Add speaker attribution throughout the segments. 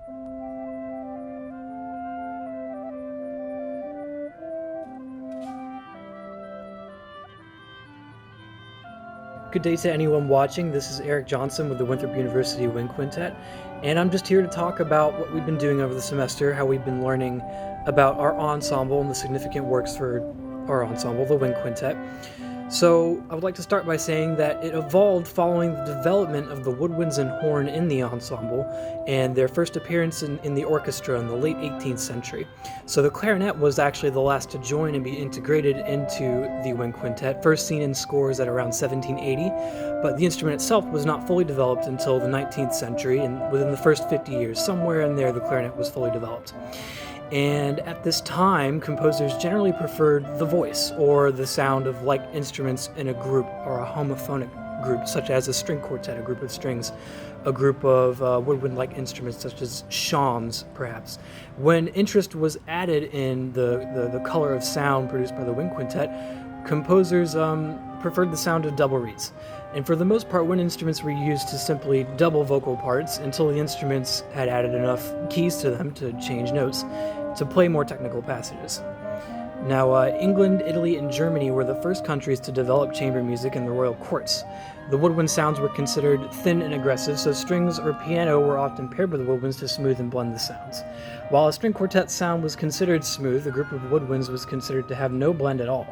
Speaker 1: Good day to anyone watching. This is Eric Johnson with the Winthrop University Wind Quintet, and I'm just here to talk about what we've been doing over the semester, how we've been learning about our ensemble and the significant works for our ensemble, the Wind Quintet. So I would like to start by saying that it evolved following the development of the woodwinds and horn in the ensemble and their first appearance in the orchestra in the late 18th century. So the clarinet was actually the last to join and be integrated into the wind quintet, first seen in scores at around 1780, but the instrument itself was not fully developed until the 19th century, and within the first 50 years, somewhere in there, the clarinet was fully developed. And at this time, composers generally preferred the voice or the sound of like instruments in a group or a homophonic group, such as a string quartet, a group of strings, a group of woodwind-like instruments such as shawms, perhaps. When interest was added in the color of sound produced by the wind quintet, composers preferred the sound of double reeds. And for the most part, wind instruments were used to simply double vocal parts until the instruments had added enough keys to them to change notes to play more technical passages. Now, England, Italy, and Germany were the first countries to develop chamber music in the royal courts. The woodwind sounds were considered thin and aggressive, so strings or piano were often paired with woodwinds to smooth and blend the sounds. While a string quartet sound was considered smooth, the group of woodwinds was considered to have no blend at all.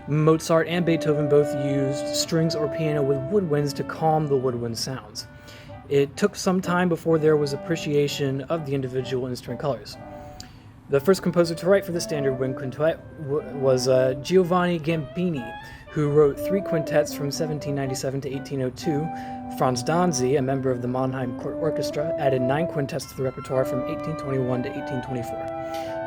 Speaker 1: Mozart and Beethoven both used strings or piano with woodwinds to calm the woodwind sounds. It took some time before there was appreciation of the individual instrument colors. The first composer to write for the standard wind quintet was Giovanni Gambini, who wrote 3 quintets from 1797 to 1802. Franz Danzi, a member of the Mannheim Court Orchestra, added 9 quintets to the repertoire from 1821 to 1824.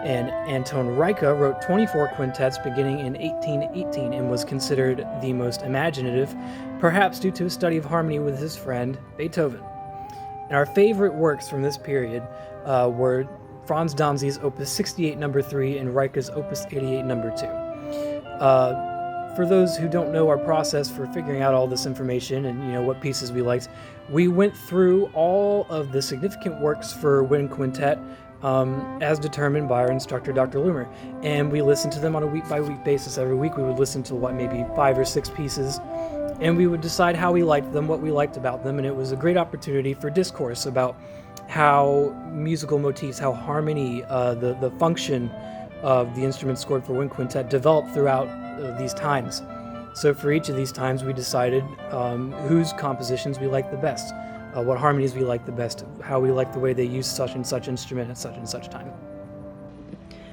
Speaker 1: And Anton Reicha wrote 24 quintets beginning in 1818 and was considered the most imaginative, perhaps due to his study of harmony with his friend Beethoven. And our favorite works from this period were Franz Danzi's Opus 68 No. 3 and Reicha's Opus 88 No. 2. For those who don't know our process for figuring out all this information and what pieces we liked, we went through all of the significant works for wind quintet as determined by our instructor, Dr. Loomer, and we listened to them on a week-by-week basis. Every week we would listen to maybe 5 or 6 pieces, and we would decide how we liked them, what we liked about them, and it was a great opportunity for discourse about how musical motifs, how harmony, the function of the instruments scored for wind quintet developed throughout these times. So for each of these times we decided whose compositions we liked the best, what harmonies we liked the best, how we liked the way they used such and such instrument at such and such time.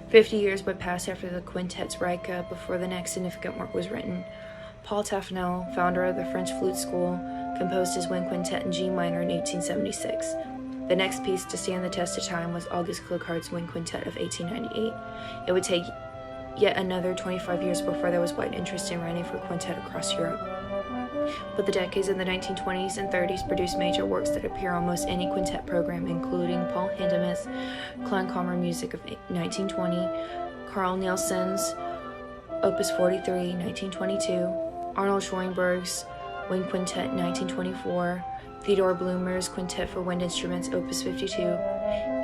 Speaker 2: 50 years would pass after the quintet's Reicha before the next significant work was written. Paul Taffanel, founder of the French flute school, composed his wind quintet in G minor in 1876. The next piece to stand the test of time was August Clochard's Wind Quintet of 1898. It would take yet another 25 years before there was wide interest in writing for quintet across Europe. But the decades in the 1920s and 30s produced major works that appear on most any quintet program, including Paul Hindemith's Klangkammer Music of 1920, Carl Nielsen's Opus 43, 1922, Arnold Schoenberg's Wind Quintet, 1924, Theodore Blumer's Quintet for Wind Instruments, Opus 52,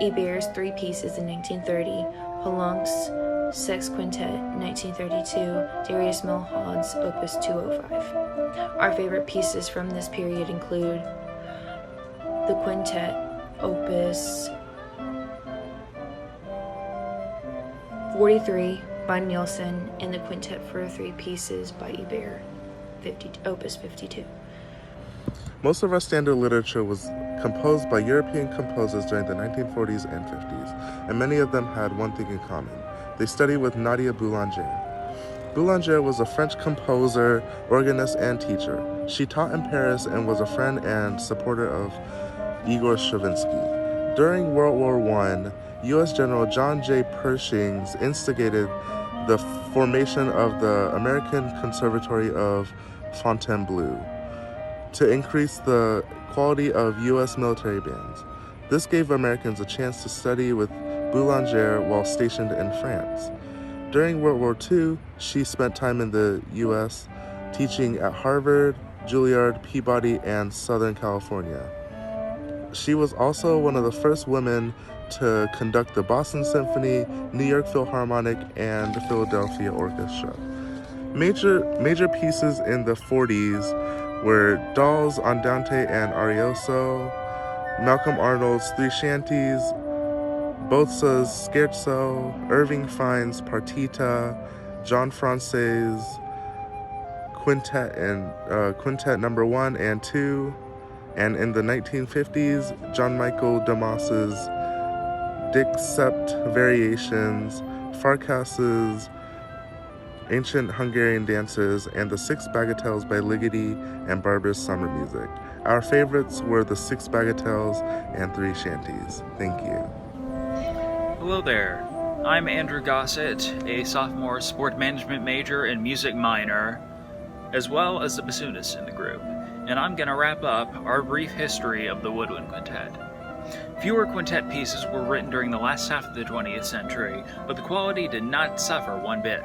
Speaker 2: Iber's 3 pieces in 1930, Poulenc's Sex Quintet, 1932, Darius Milhaud's Opus 205. Our favorite pieces from this period include the Quintet, Opus 43 by Nielsen, and the Quintet for 3 pieces by Iber, Opus 52.
Speaker 3: Most of our standard literature was composed by European composers during the 1940s and 50s, and many of them had one thing in common. They studied with Nadia Boulanger. Boulanger was a French composer, organist, and teacher. She taught in Paris and was a friend and supporter of Igor Stravinsky. During World War I, U.S. General John J. Pershing instigated the formation of the American Conservatory of Fontainebleau to increase the quality of U.S. military bands. This gave Americans a chance to study with Boulanger while stationed in France. During World War II, she spent time in the U.S. teaching at Harvard, Juilliard, Peabody, and Southern California. She was also one of the first women to conduct the Boston Symphony, New York Philharmonic, and the Philadelphia Orchestra. Major pieces in the 40s were Dahl's Andante and Arioso, Malcolm Arnold's Three Shanties, Bozza's Scherzo, Irving Fine's Partita, John France's Quintet and Quintet number 1 and 2, and in the 1950s, John Michael Damas's Dixept Variations, Farkas's Ancient Hungarian Dances, and the Six Bagatelles by Ligeti and Barber's Summer Music. Our favorites were the Six Bagatelles and Three Shanties. Thank you.
Speaker 4: Hello there. I'm Andrew Gossett, a sophomore sport management major and music minor, as well as the bassoonist in the group, and I'm going to wrap up our brief history of the Woodwind Quintet. Fewer quintet pieces were written during the last half of the 20th century, but the quality did not suffer one bit.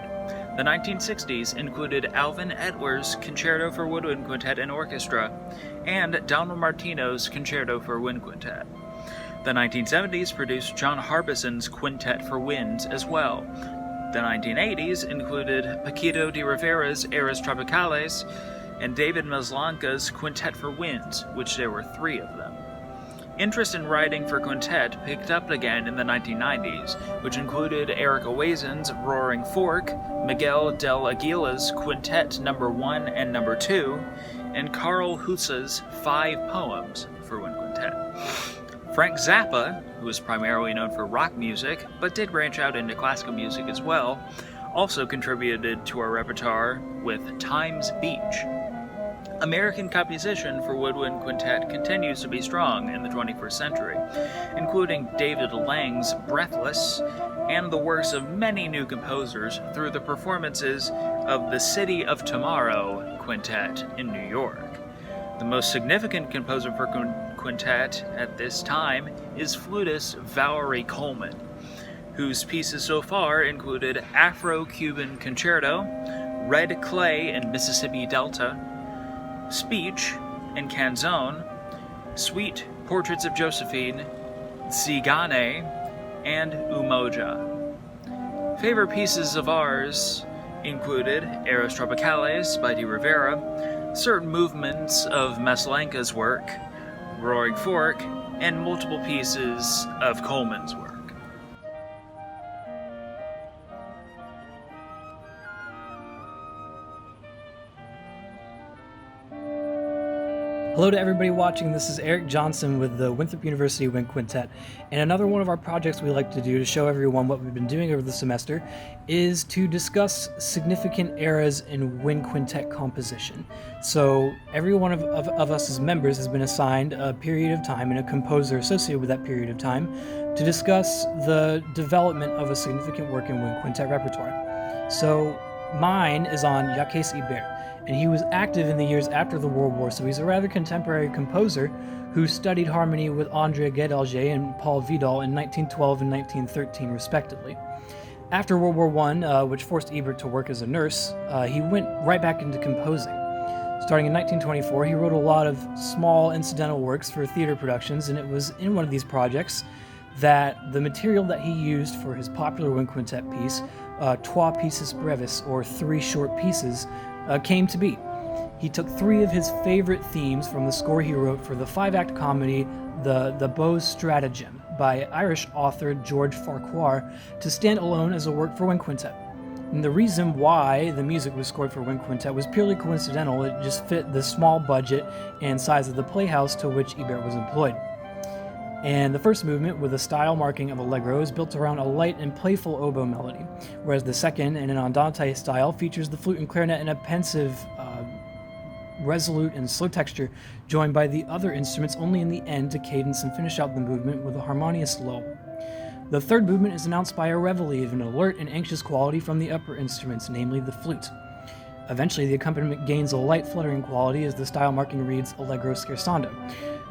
Speaker 4: The 1960s included Alvin Etler's Concerto for Woodwind Quintet and Orchestra, and Donald Martino's Concerto for Wind Quintet. The 1970s produced John Harbison's Quintet for Winds as well. The 1980s included Paquito de Rivera's Eras Tropicales and David Maslanka's Quintet for Winds, which there were 3 of them. Interest in writing for quintet picked up again in the 1990s, which included Eric Owazen's Roaring Fork, Miguel del Aguila's Quintet number 1 and number 2, and Carl Husa's 5 poems for Wind Quintet. Frank Zappa, who was primarily known for rock music, but did branch out into classical music as well, also contributed to our repertoire with Times Beach. American composition for Woodwind Quintet continues to be strong in the 21st century, including David Lang's Breathless and the works of many new composers through the performances of the City of Tomorrow Quintet in New York. The most significant composer for quintet at this time is flutist Valerie Coleman, whose pieces so far included Afro-Cuban Concerto, Red Clay and Mississippi Delta, Speech and Canzone, Suite Portraits of Josephine, Zigane, and Umoja. Favorite pieces of ours included Eras Tropicales by de Rivera, certain movements of Maslanka's work, Roaring Fork, and multiple pieces of Coleman's work.
Speaker 1: Hello to everybody watching. This is Eric Johnson with the Winthrop University Wind Quintet, and another one of our projects we like to do to show everyone what we've been doing over the semester is to discuss significant eras in wind quintet composition. So every one of us as members has been assigned a period of time and a composer associated with that period of time to discuss the development of a significant work in wind quintet repertoire. So mine is on Jacques Ibert, and he was active in the years after the World War, so he's a rather contemporary composer who studied harmony with André Guédalger and Paul Vidal in 1912 and 1913, respectively. After World War I, which forced Ibert to work as a nurse, he went right back into composing. Starting in 1924, he wrote a lot of small incidental works for theater productions, and it was in one of these projects that the material that he used for his popular wind quintet piece, Trois Pieces Breves, or 3 short pieces, came to be. He took 3 of his favorite themes from the score he wrote for the 5-act comedy The Beaux Stratagem by Irish author George Farquhar to stand alone as a work for wind quintet. And the reason why the music was scored for wind quintet was purely coincidental. It just fit the small budget and size of the playhouse to which Ibert was employed. And the first movement, with a style marking of allegro, is built around a light and playful oboe melody, whereas the second, in an andante style, features the flute and clarinet in a pensive, resolute and slow texture, joined by the other instruments only in the end to cadence and finish out the movement with a harmonious lull. The third movement is announced by a reveille of an alert and anxious quality from the upper instruments, namely the flute. Eventually, the accompaniment gains a light fluttering quality as the style marking reads allegro scherzando.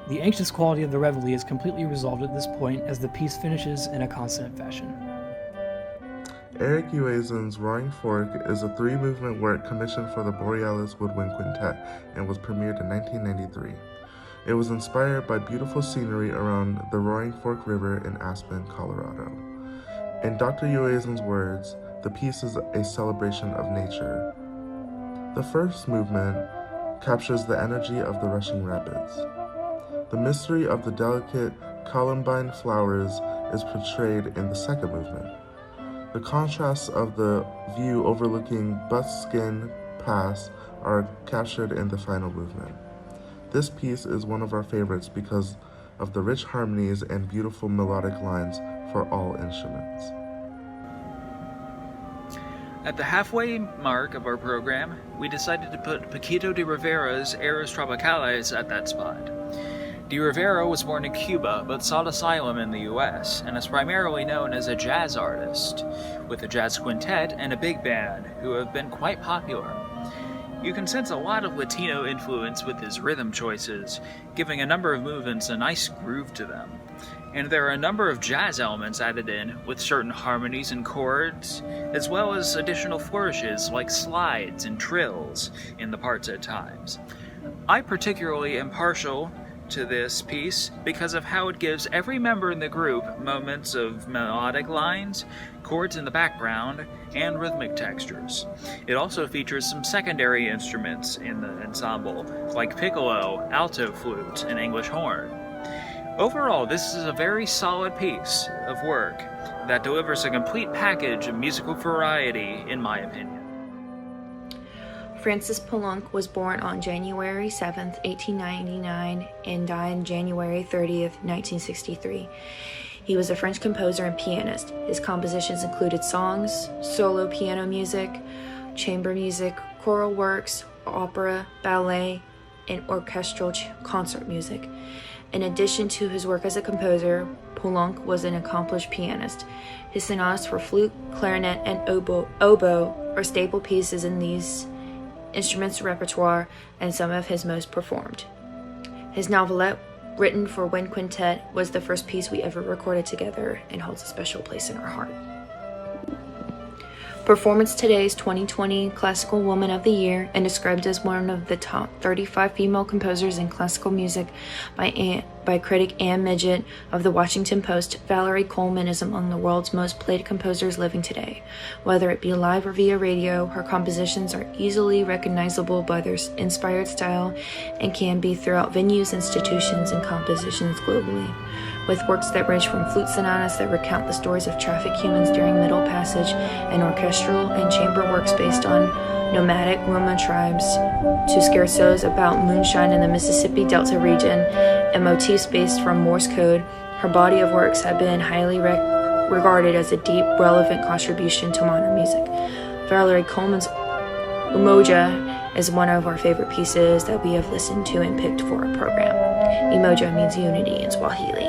Speaker 1: The anxious quality of the reveille is completely resolved at this point as the piece finishes in a consonant fashion.
Speaker 3: Eric Owazen's Roaring Fork is a 3-movement work commissioned for the Borealis Woodwind Quintet and was premiered in 1993. It was inspired by beautiful scenery around the Roaring Fork River in Aspen, Colorado. In Dr. Uezen's words, the piece is a celebration of nature. The first movement captures the energy of the rushing rapids. The mystery of the delicate columbine flowers is portrayed in the second movement. The contrasts of the view overlooking Buckskin Pass are captured in the final movement. This piece is one of our favorites because of the rich harmonies and beautiful melodic lines for all instruments.
Speaker 4: At the halfway mark of our program, we decided to put Paquito de Rivera's Eras Tropicales at that spot. De Rivera was born in Cuba but sought asylum in the US and is primarily known as a jazz artist, with a jazz quintet and a big band who have been quite popular. You can sense a lot of Latino influence with his rhythm choices, giving a number of movements a nice groove to them. And there are a number of jazz elements added in, with certain harmonies and chords, as well as additional flourishes like slides and trills in the parts at times. I particularly am partial to this piece because of how it gives every member in the group moments of melodic lines, chords in the background, and rhythmic textures. It also features some secondary instruments in the ensemble, like piccolo, alto flute, and English horn. Overall, this is a very solid piece of work that delivers a complete package of musical variety, in my opinion.
Speaker 2: Francis Poulenc was born on January 7, 1899, and died January 30, 1963. He was a French composer and pianist. His compositions included songs, solo piano music, chamber music, choral works, opera, ballet, and orchestral concert music. In addition to his work as a composer, Poulenc was an accomplished pianist. His sonatas for flute, clarinet, and oboe are staple pieces in these instruments' repertoire and some of his most performed. His novelette, written for wind quintet, was the first piece we ever recorded together and holds a special place in our heart. Performance today's 2020 Classical Woman of the Year and described as one of the top 35 female composers in classical music by critic Ann Midgett of the Washington Post. Valerie Coleman is among the world's most played composers living today. Whether it be live or via radio, her compositions are easily recognizable by their inspired style and can be throughout venues, institutions, and compositions globally. With works that range from flute sonatas that recount the stories of trafficked humans during Middle Passage and orchestral and chamber works based on nomadic Roma tribes to scherzos about moonshine in the Mississippi Delta region and motifs based from Morse code, her body of works have been highly regarded as a deep, relevant contribution to modern music. Valerie Coleman's Umoja is one of our favorite pieces that we have listened to and picked for our program. Umoja means unity in Swahili.